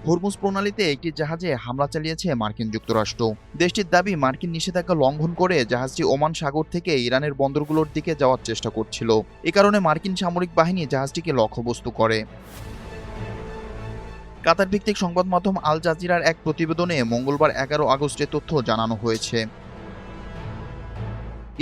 Hormuz প্রণালীতে একটি জাহাজে হামলা চালিয়েছে মার্কিন যুক্তরাষ্ট্র। দেশটির দাবি, মার্কিন নিষেধাজ্ঞা লঙ্ঘন করে জাহাজটি ওমান সাগর থেকে ইরানের বন্দরগুলোর দিকে যাওয়ার চেষ্টা করছিল। এ কারণে মার্কিন সামরিক বাহিনী জাহাজটিকে লক্ষ্যবস্তু করে। কাতার ভিত্তিক সংবাদ মাধ্যম আল জাজিরার এক প্রতিবেদনে মঙ্গলবার 11 আগস্ট এ তথ্য জানানো হয়েছে।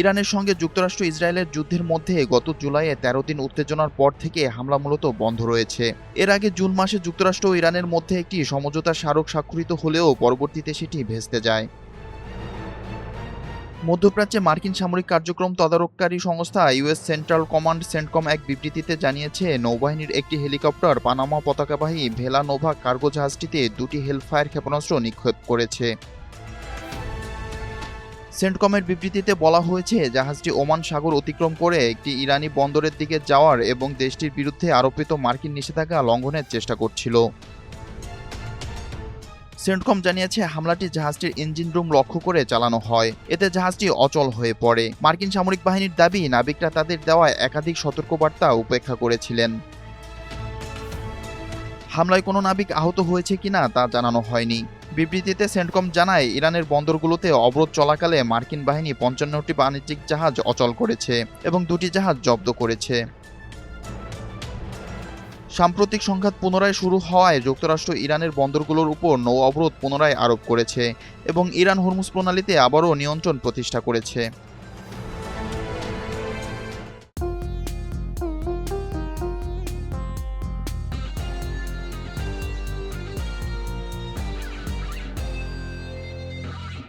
ইরানের সঙ্গে যুক্তরাষ্ট্র ইসরায়েলের যুদ্ধের মধ্যে গত জুলাইয়ে 13 দিন উত্তেজনার পর থেকে হামলা মূলত বন্ধ রয়েছে। এর আগে জুন মাসে যুক্তরাষ্ট্র ও ইরানের মধ্যে একটি সমঝোতা স্মারক স্বাক্ষরিত হলেও পরবর্তীতে সেটি ভেস্তে যায়। মধ্যপ্রাচ্যে মার্কিন সামরিক কার্যক্রম তদারককারী সংস্থা ইউএস সেন্ট্রাল কমান্ড সেন্টকম এক বিবৃতিতে জানিয়েছে, নৌবাহিনীর একটি হেলিকপ্টার পানামা পতাকাবাহী ভেলা নোভা কার্গো জাহাজটিতে 2টি হেলফায়ার ক্ষেপণাস্ত্র নিক্ষেপ করেছে। সেন্টকমের বিবৃতিতে বলা হয়েছে, জাহাজটি ওমান সাগর অতিক্রম করে একটি ইরানি বন্দরের দিকে যাওয়ার এবং দেশটির বিরুদ্ধে আরোপিত মার্কিন নিষেধাজ্ঞা লঙ্ঘনের চেষ্টা করছিল। সেন্টকম জানিয়েছে, হামলাটি জাহাজটির ইঞ্জিন রুম লক্ষ্য করে চালানো হয়। এতে জাহাজটি অচল হয়ে পড়ে। মার্কিন সামরিক বাহিনীর দাবি, নাবিকরা তাদের দেওয়া একাধিক সতর্কবার্তা উপেক্ষা করেছিলেন। হামলায় কোনো নাবিক আহত হয়েছে কিনা তা জানানো হয়নি। বিবৃতিতে সেন্টকম জানায়, ইরানের বন্দরগুলোতে অবরোধ চলাকালে মার্কিন বাহিনী 55টি বাণিজ্যিক জাহাজ অচল করেছে এবং 2টি জাহাজ জব্দ করেছে। সাম্প্রতিক সংঘাত পুনরায় শুরু হওয়ায় যুক্তরাষ্ট্র ইরানের বন্দরগুলোর উপর নৌ অবরোধ পুনরায় আরোপ করেছে এবং ইরান হরমুজ প্রণালীতে আবারও নিয়ন্ত্রণ প্রতিষ্ঠা করেছে।